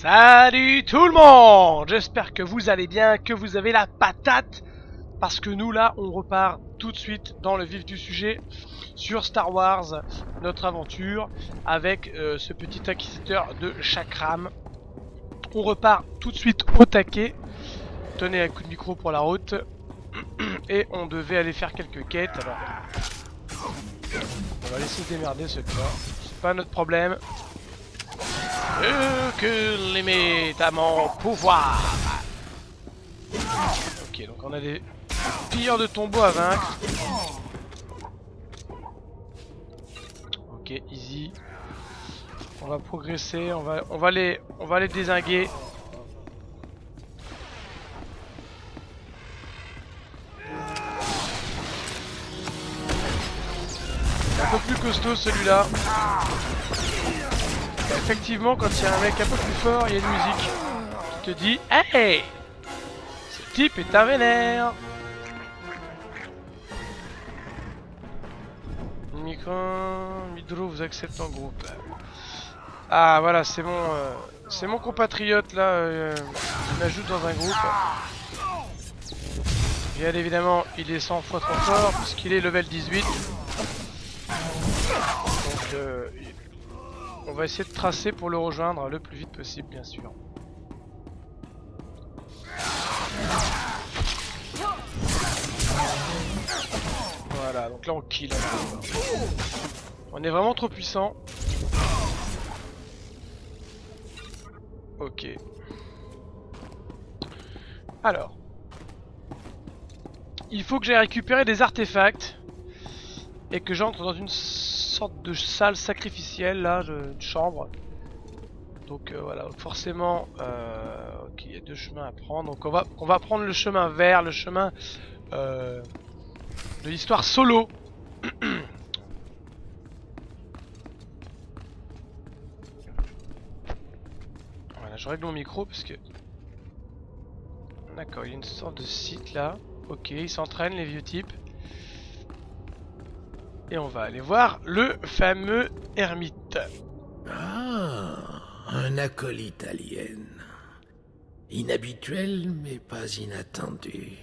Salut tout le monde! J'espère que vous allez bien, que vous avez la patate. Parce que nous là, on repart tout de suite dans le vif du sujet sur Star Wars, notre aventure avec ce petit acquisiteur de chakram. On repart tout de suite au taquet. Tenez un coup de micro pour la route. Et on devait aller faire quelques quêtes. Alors, on va laisser se démerder celui-là. C'est pas notre problème. Que limite à mon pouvoir. Ok, donc on a des pilleurs de tombeaux à vaincre. Ok, easy. On va progresser, on va les dézinguer. C'est un peu plus costaud celui-là. Effectivement, quand il y a un mec un peu plus fort, il y a une musique qui te dit hey, ce type est un vénère. Midro vous accepte en groupe. Ah voilà, c'est mon compatriote là, il m'ajoute dans un groupe. Bien évidemment, il est 100 fois trop fort puisqu'il est level 18. Donc on va essayer de tracer pour le rejoindre le plus vite possible, bien sûr. Voilà, donc là on kill. On est vraiment trop puissant. Ok. Alors. Il faut que j'aille récupérer des artefacts. Et que j'entre dans une sorte de salle sacrificielle, là, une chambre. Donc voilà, forcément, ok, il y a deux chemins à prendre. Donc on va prendre le chemin vert, le chemin de l'histoire solo. Voilà, je règle mon micro parce que... D'accord, il y a une sorte de site là. Ok, ils s'entraînent les vieux types. Et on va aller voir le fameux ermite. Ah, un acolyte alien. Inhabituel, mais pas inattendu.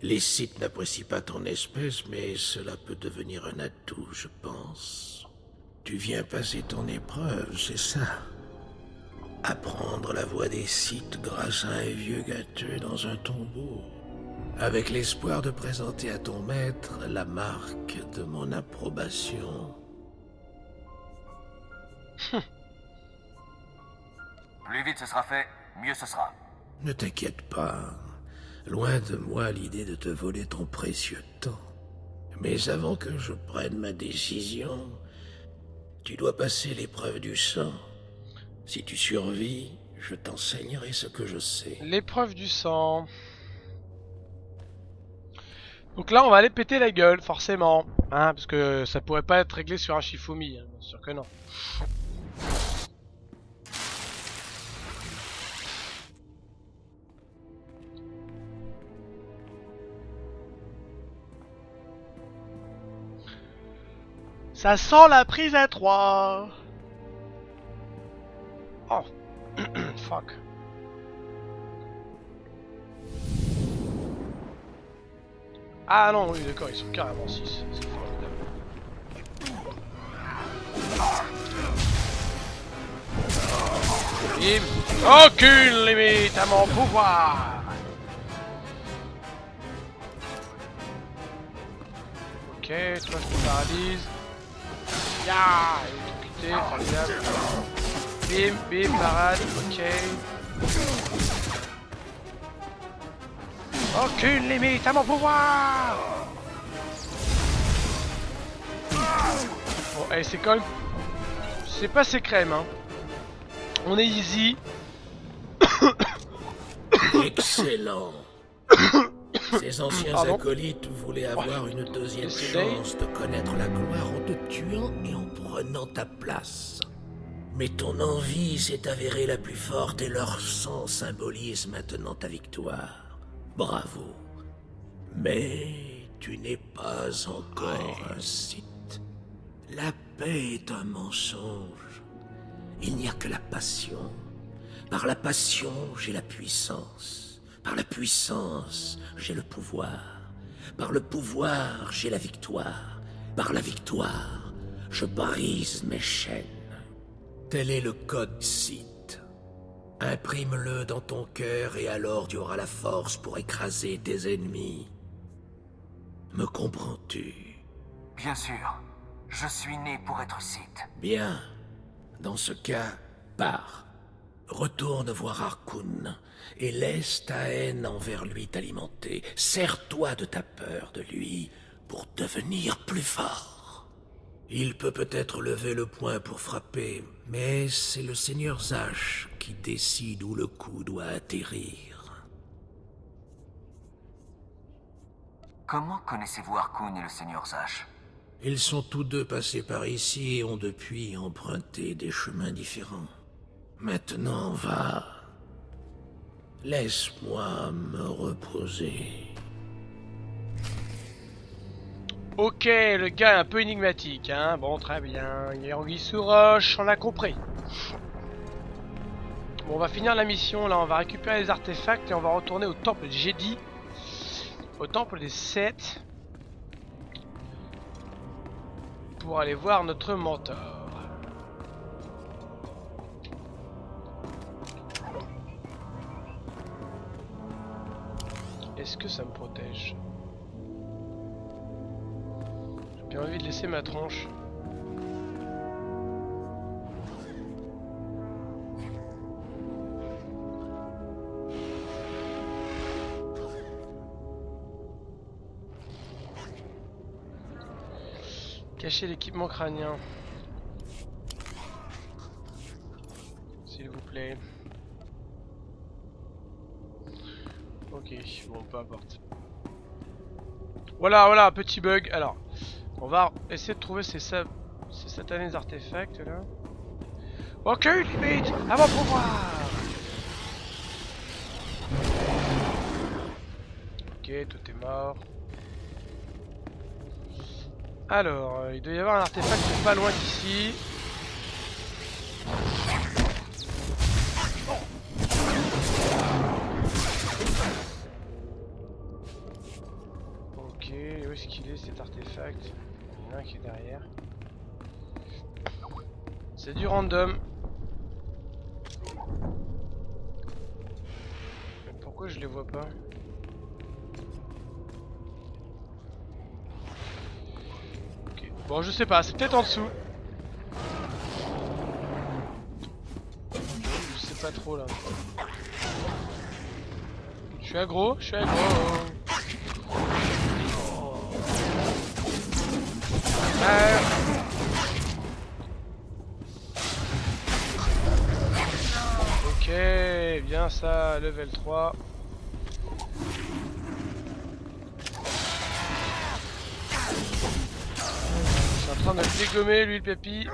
Les Sith n'apprécient pas ton espèce, mais cela peut devenir un atout, je pense. Tu viens passer ton épreuve, c'est ça? Apprendre la voix des Sith grâce à un vieux gâteux dans un tombeau. Avec l'espoir de présenter à ton maître la marque de mon approbation. Plus vite ce sera fait, mieux ce sera. Ne t'inquiète pas. Loin de moi l'idée de te voler ton précieux temps. Mais avant que je prenne ma décision, tu dois passer l'épreuve du sang. Si tu survis, je t'enseignerai ce que je sais. L'épreuve du sang. Donc là on va aller péter la gueule, forcément. Hein, parce que ça pourrait pas être réglé sur un Shifumi, hein, bien sûr que non. Ça sent la prise à 3. Oh. Fuck. Ah non, oui, d'accord, ils sont carrément 6. C'est formidable. Aucune limite à mon pouvoir. Ok, toi je te paralyse. Ya, il est tout quitté, formidable. Bim, bim, parade, ok. Aucune limite à mon pouvoir. Bon, allez, c'est quand même... C'est pas ses crèmes, hein. On est easy. Excellent. Ces anciens acolytes voulaient avoir une deuxième chance de connaître la gloire en te tuant et en prenant ta place. Mais ton envie s'est avérée la plus forte et leur sang symbolise maintenant ta victoire. Bravo. Mais tu n'es pas encore un Sith. La paix est un mensonge. Il n'y a que la passion, Par la passion, j'ai la puissance. Par la puissance, j'ai le pouvoir. Par le pouvoir, j'ai la victoire. Par la victoire, je brise mes chaînes. Tel est le code Sith. Imprime-le dans ton cœur et alors tu auras la force pour écraser tes ennemis. Me comprends-tu? Bien sûr. Je suis né pour être Sith. Bien. Dans ce cas, pars. Retourne voir Harkonnen et laisse ta haine envers lui t'alimenter. Sers-toi de ta peur de lui pour devenir plus fort. Il peut peut-être lever le poing pour frapper, mais c'est le Seigneur Zash qui décide où le coup doit atterrir. Comment connaissez-vous Harkonnen et le Seigneur Zash? Ils sont tous deux passés par ici et ont depuis emprunté des chemins différents. Maintenant, va. Laisse-moi me reposer. Ok, le gars est un peu énigmatique, hein. Bon, très bien. Il est anguille sous roche, on l'a compris. Bon, on va finir la mission, là, on va récupérer les artefacts et on va retourner au temple des Jedi. Au temple des 7. Pour aller voir notre mentor. Est-ce que ça me protège? J'ai bien envie de laisser ma tronche. Cacher l'équipement crânien. S'il vous plaît. Ok, bon, peu importe. Voilà, petit bug. Alors, on va essayer de trouver ces satanés artefacts là. Ok, limite, avant pouvoir. Ok, tout est mort. Alors, il doit y avoir un artefact pas loin d'ici. Ok, où est-ce qu'il est cet artefact? Il y en a un qui est derrière. C'est du random. Mais pourquoi je les vois pas? Bon, je sais pas, c'est peut-être en dessous. Je sais pas trop là. Je suis aggro, Ok, bien ça, level 3. En train de le dégommer lui le pépi.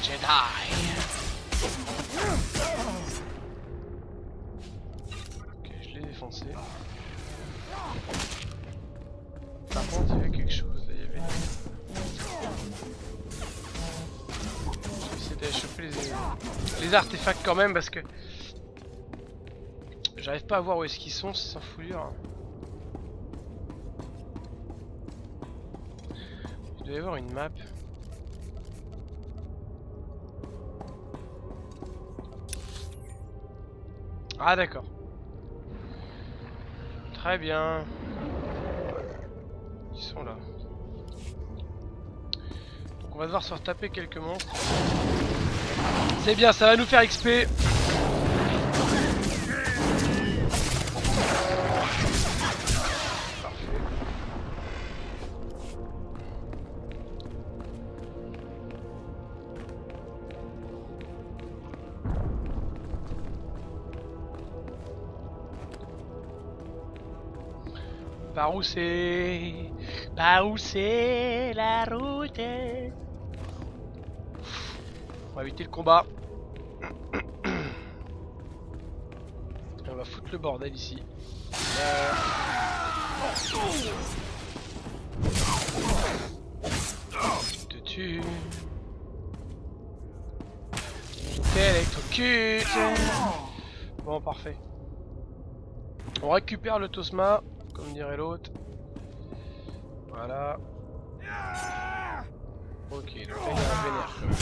Jedi. Ok, je l'ai défoncé. Par contre il y avait quelque chose là, il y avait... Je vais essayer d'aller choper les artefacts quand même parce que j'arrive pas à voir où est-ce qu'ils sont, c'est sans foulure. Il doit y avoir une map. Ah d'accord. Très bien. Ils sont là. Donc on va devoir se retaper quelques monstres. C'est bien, ça va nous faire XP. Par où c'est la route? On va éviter le combat. On va foutre le bordel ici. Je te tue. Ok. shit. Bon, parfait. On récupère le Tosma, comme dirait l'autre. Voilà. Ok, donc là il y a un vénère quand même.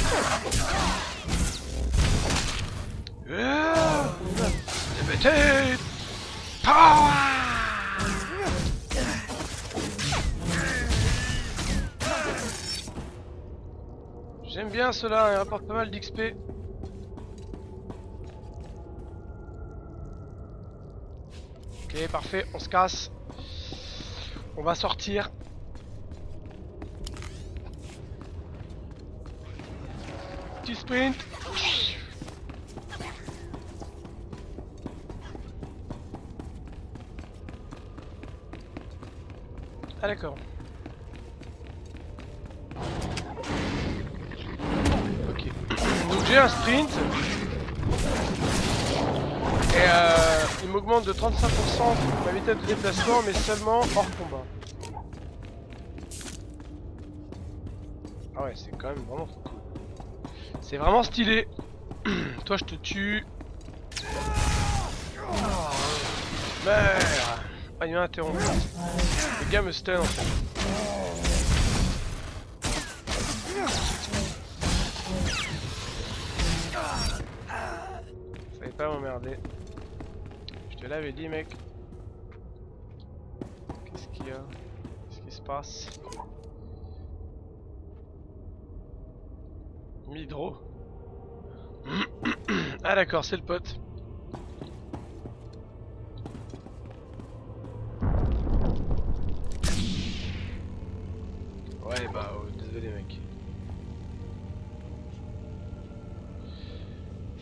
J'aime bien cela, il rapporte pas mal d'XP. Ok, parfait, on se casse. On va sortir. Petit sprint. Ah d'accord. Ok. Donc j'ai un sprint. Et il m'augmente de 35% ma vitesse de déplacement, mais seulement hors combat. Ah ouais, c'est quand même vraiment cool. C'est vraiment stylé. Toi je te tue. Merde. Ah il m'a interrompu. Le gars me stun en fait. Fallait pas m'emmerder. Je te l'avais dit mec. Qu'est-ce qu'il y a? Qu'est-ce qui se passe? Midro. Ah d'accord, c'est le pote. Ouais bah désolé mec.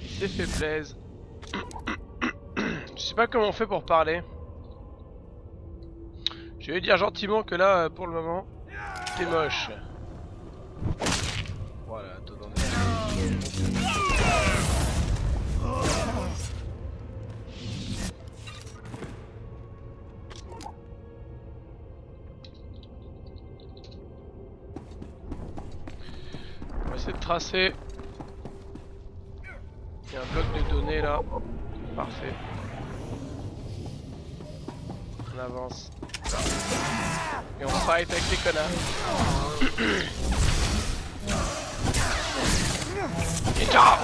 Il s'est fait plaise. Je sais pas comment on fait pour parler. Je vais dire gentiment que là pour le moment t'es moche. Voilà, toi dans on va essayer de tracer. Il y a un bloc de données là. Parfait. On avance. Et on fight avec les connards. Et ciao.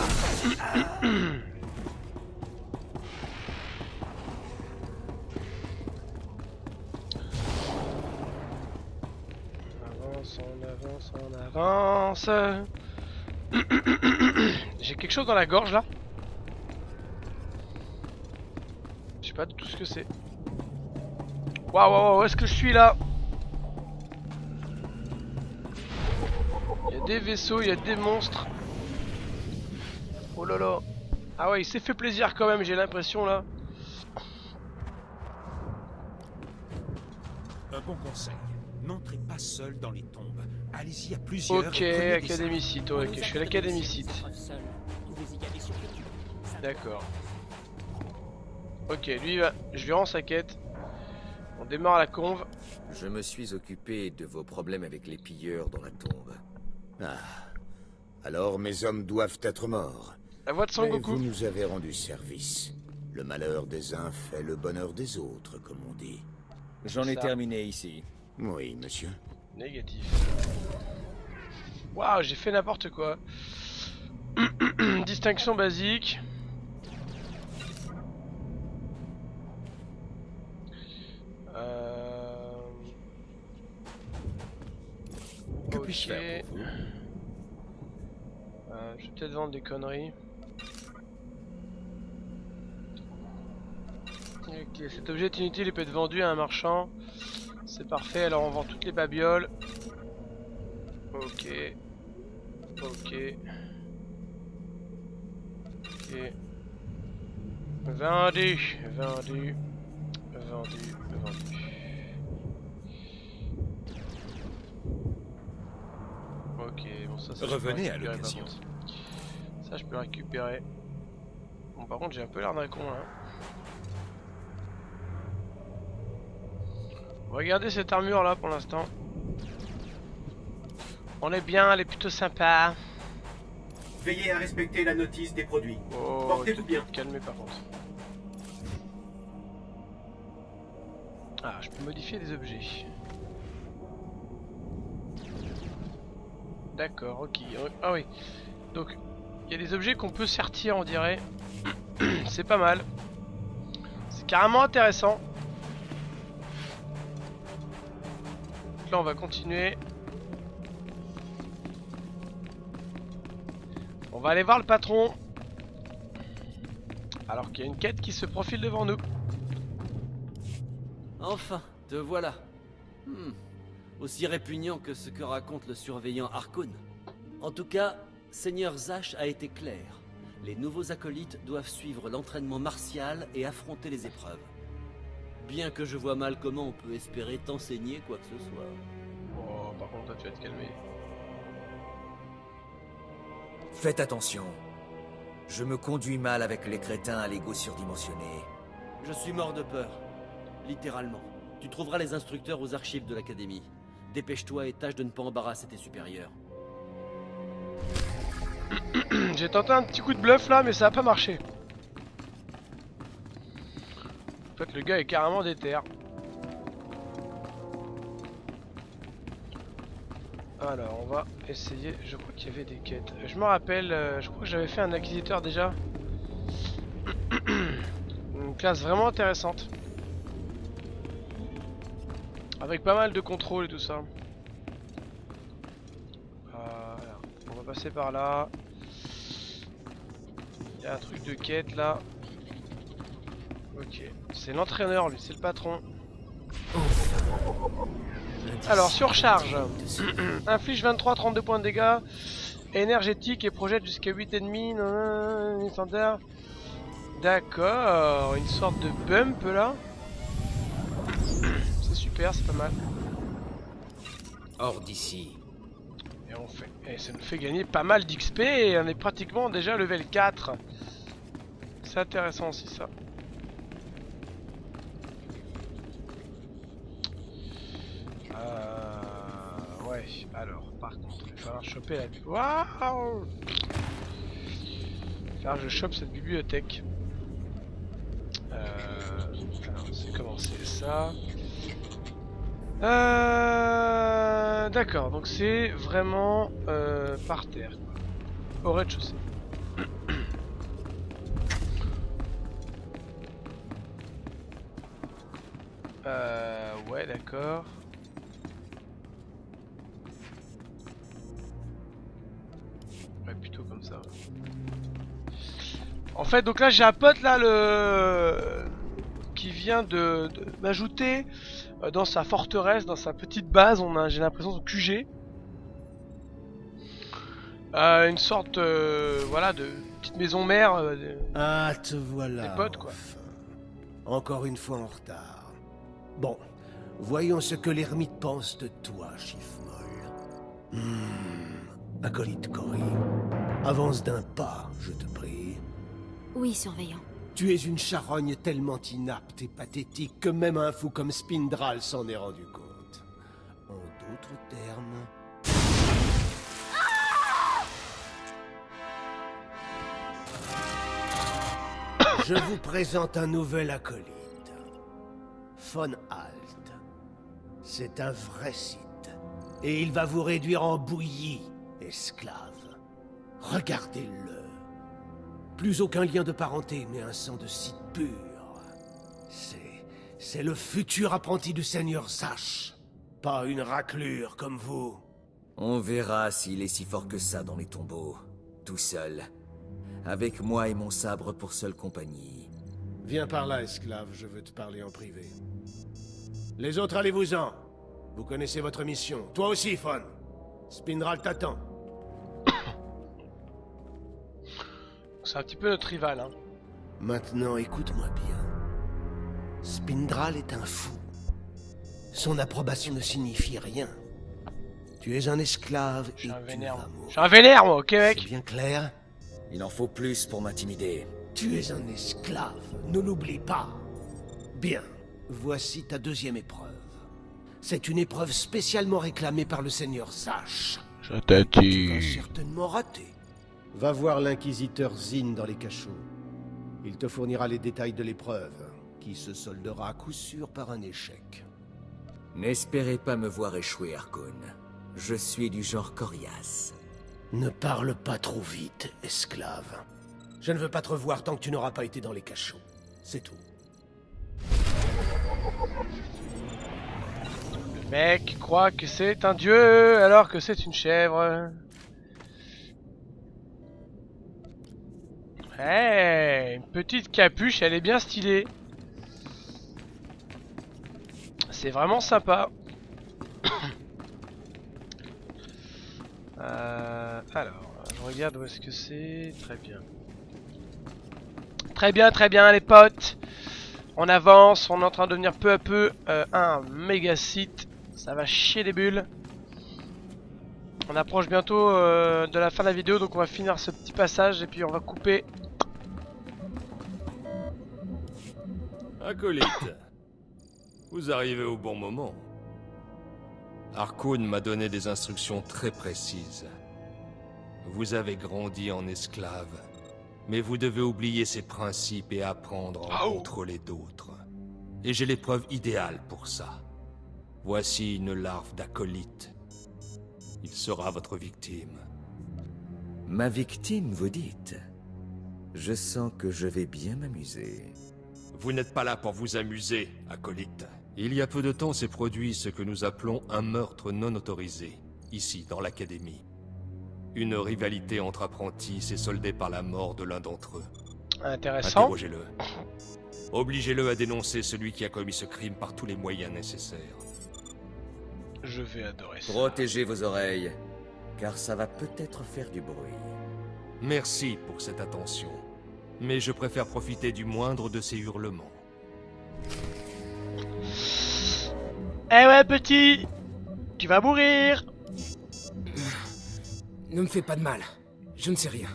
On avance. J'ai quelque chose dans la gorge là. Je sais pas du tout ce que c'est. Waouh, où est-ce que je suis là? Il y a des vaisseaux, il y a des monstres. Oh là là. Ah ouais, il s'est fait plaisir quand même, j'ai l'impression là. Un bon conseil. N'entrez pas seul dans les tombes. Allez-y à plusieurs. Ok, académicite, ok, je suis à l'académicite. D'accord. Ok, lui je lui rends sa quête. On démarre la conve. Je me suis occupé de vos problèmes avec les pilleurs dans la tombe. Ah. Alors mes hommes doivent être morts. La voix de Son Mais Goku. vous nous avez rendu service. Le malheur des uns fait le bonheur des autres, comme on dit. J'en ai Ça. terminé ici. Oui, monsieur. Négatif. Waouh, j'ai fait n'importe quoi. Distinction basique. Que puis-je faire pour vous? Je vais peut-être vendre des conneries. Ok, cet objet est inutile, il peut être vendu à un marchand. C'est parfait, alors on vend toutes les babioles. Ok. Ok. Ok. Vendu. Vendu. Vendu. Vendu. Ok, bon ça je peux Revenez à récupérer, l'occasion. par contre. Ça je peux le récupérer. Bon par contre j'ai un peu l'air d'un con là. Regardez cette armure là pour l'instant. On est bien, elle est plutôt sympa. Veillez à respecter la notice des produits. Oh, Portez-vous bien. Calmez par contre. Ah, je peux modifier des objets. D'accord, ok. Ah oui. Donc, il y a des objets qu'on peut sortir, on dirait. C'est pas mal. C'est carrément intéressant. Donc là, on va continuer. On va aller voir le patron. Alors qu'il y a une quête qui se profile devant nous. Enfin, te voilà. Aussi répugnant que ce que raconte le surveillant Harkoon. En tout cas, Seigneur Zash a été clair. Les nouveaux acolytes doivent suivre l'entraînement martial et affronter les épreuves. Bien que je vois mal comment on peut espérer t'enseigner quoi que ce soit. Oh, par contre, là, tu vas te calmer. Faites attention. Je me conduis mal avec les crétins à l'ego surdimensionné. Je suis mort de peur. Littéralement. Tu trouveras les instructeurs aux archives de l'académie. Dépêche-toi et tâche de ne pas embarrasser tes supérieurs. J'ai tenté un petit coup de bluff là, mais ça a pas marché. En fait, le gars est carrément déter. Alors, on va essayer. Je crois qu'il y avait des quêtes. Je me rappelle, je crois que j'avais fait un acquisiteur déjà. Une classe vraiment intéressante. Avec pas mal de contrôle et tout ça. Voilà. On va passer par là. Il y a un truc de quête là. Ok. C'est l'entraîneur lui, c'est le patron. Alors, surcharge. Inflige 23-32 points de dégâts. Énergétique et projette jusqu'à 8 ennemis. Standard. D'accord. Une sorte de bump là. C'est super, c'est pas mal. Hors d'ici. Et ça nous fait gagner pas mal d'XP et on est pratiquement déjà level 4. C'est intéressant aussi ça. Ouais, alors par contre, il va falloir choper la... Waouh! Il va falloir que je chope cette bibliothèque. Alors, c'est commencé ça. D'accord, donc c'est vraiment par terre, quoi. Au rez-de-chaussée. Ouais, d'accord. Ouais, plutôt comme ça. En fait, donc là j'ai un pote là qui vient de m'ajouter dans sa forteresse, dans sa petite base. J'ai l'impression de QG. Une sorte voilà de petite maison mère. Ah, te voilà. Des potes quoi. Enfin. Encore une fois en retard. Bon, voyons ce que l'ermite pense de toi, Chiffmol. Acolyte Cory, avance d'un pas, je te prie. Oui, surveillant. Tu es une charogne tellement inapte et pathétique que même un fou comme Spindral s'en est rendu compte. En d'autres termes... Je vous présente un nouvel acolyte. Von Alt. C'est un vrai Sith. Et il va vous réduire en bouillie, esclave. Regardez-le. Plus aucun lien de parenté, mais un sang de Sith pur. C'est le futur apprenti du Seigneur Zash. Pas une raclure comme vous. On verra s'il est si fort que ça dans les tombeaux. Tout seul. Avec moi et mon sabre pour seule compagnie. Viens par là, esclave, je veux te parler en privé. Les autres, allez-vous-en. Vous connaissez votre mission. Toi aussi, Fon. Spindral t'attend. C'est un petit peu notre rival, hein. Maintenant, écoute-moi bien. Spindral est un fou. Son approbation ne signifie rien. Tu es un esclave et tu vas mourir. Je suis un vénère, moi, ok, mec? C'est bien clair? Il en faut plus pour m'intimider. Tu es un esclave, ne l'oublie pas. Bien, voici ta deuxième épreuve. C'est une épreuve spécialement réclamée par le Seigneur Zash. Je t'ai dit. Tu vas certainement rater. Va voir l'inquisiteur Zin dans les cachots. Il te fournira les détails de l'épreuve, qui se soldera à coup sûr par un échec. N'espérez pas me voir échouer, Harkoon. Je suis du genre coriace. Ne parle pas trop vite, esclave. Je ne veux pas te revoir tant que tu n'auras pas été dans les cachots. C'est tout. Le mec croit que c'est un dieu alors que c'est une chèvre. Hey, une petite capuche, elle est bien stylée. C'est vraiment sympa. Alors, je regarde où est-ce que c'est. Très bien. Très bien les potes. On avance, on est en train de devenir peu à peu un méga site. Ça va chier des bulles. On approche bientôt de la fin de la vidéo, donc on va finir ce petit passage et puis on va couper. Acolyte, vous arrivez au bon moment. Harkoon m'a donné des instructions très précises. Vous avez grandi en esclave, mais vous devez oublier ces principes et apprendre à en contrôler d'autres. Et j'ai l'épreuve idéale pour ça. Voici une larve d'acolyte. Il sera votre victime. Ma victime, vous dites? Je sens que je vais bien m'amuser. Vous n'êtes pas là pour vous amuser, acolyte. Il y a peu de temps s'est produit ce que nous appelons un meurtre non autorisé, ici, dans l'académie. Une rivalité entre apprentis s'est soldée par la mort de l'un d'entre eux. Intéressant. Interrogez-le. Obligez-le à dénoncer celui qui a commis ce crime par tous les moyens nécessaires. Je vais adorer ça. Protégez vos oreilles, car ça va peut-être faire du bruit. Merci pour cette attention, mais je préfère profiter du moindre de ces hurlements. Eh ouais, petit, tu vas mourir. Ne me fais pas de mal, je ne sais rien.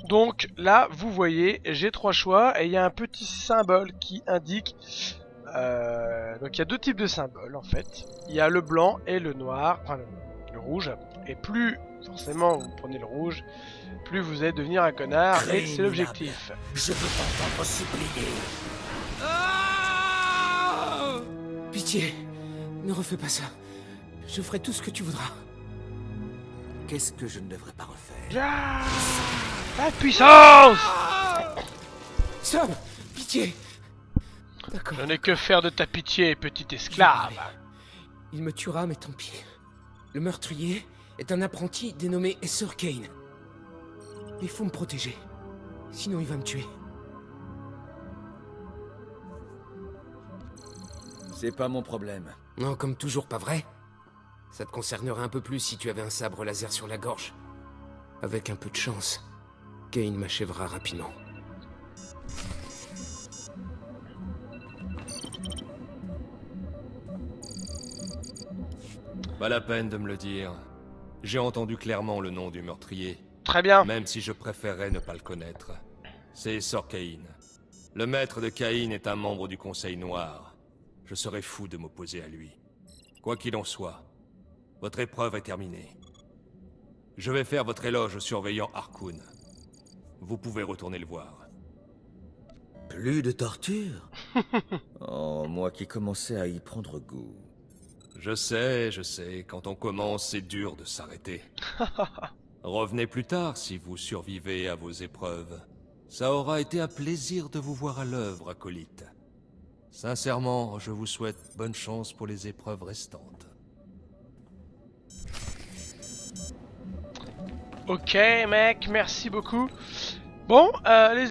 Donc là, vous voyez, j'ai 3 choix et il y a un petit symbole qui indique... donc il y a 2 types de symboles en fait. Il y a le blanc et le noir, enfin le rouge. Et plus, forcément, vous prenez le rouge, plus vous allez devenir un connard et c'est l'objectif. Je peux t'entendre supplier. Pitié, ne refais pas ça. Je ferai tout ce que tu voudras. Qu'est-ce que je ne devrais pas refaire? La puissance! Sam, pitié. D'accord. Je n'ai que faire de ta pitié, petit esclave. Il me tuera, mais tant pis. Le meurtrier est un apprenti dénommé Esser Kane. Il faut me protéger. Sinon il va me tuer. C'est pas mon problème. Non, comme toujours, pas vrai? Ça te concernerait un peu plus si tu avais un sabre laser sur la gorge. Avec un peu de chance, Kane m'achèvera rapidement. Pas la peine de me le dire. J'ai entendu clairement le nom du meurtrier. Très bien. Même si je préférerais ne pas le connaître. C'est Esser Kane. Le maître de Kane est un membre du Conseil Noir. Je serais fou de m'opposer à lui. Quoi qu'il en soit, votre épreuve est terminée. Je vais faire votre éloge au surveillant Harkoon. Vous pouvez retourner le voir. Plus de torture? Oh, moi qui commençais à y prendre goût. Je sais, quand on commence, c'est dur de s'arrêter. Revenez plus tard si vous survivez à vos épreuves. Ça aura été un plaisir de vous voir à l'œuvre, acolyte. Sincèrement, je vous souhaite bonne chance pour les épreuves restantes. Ok, mec, merci beaucoup. Bon, les...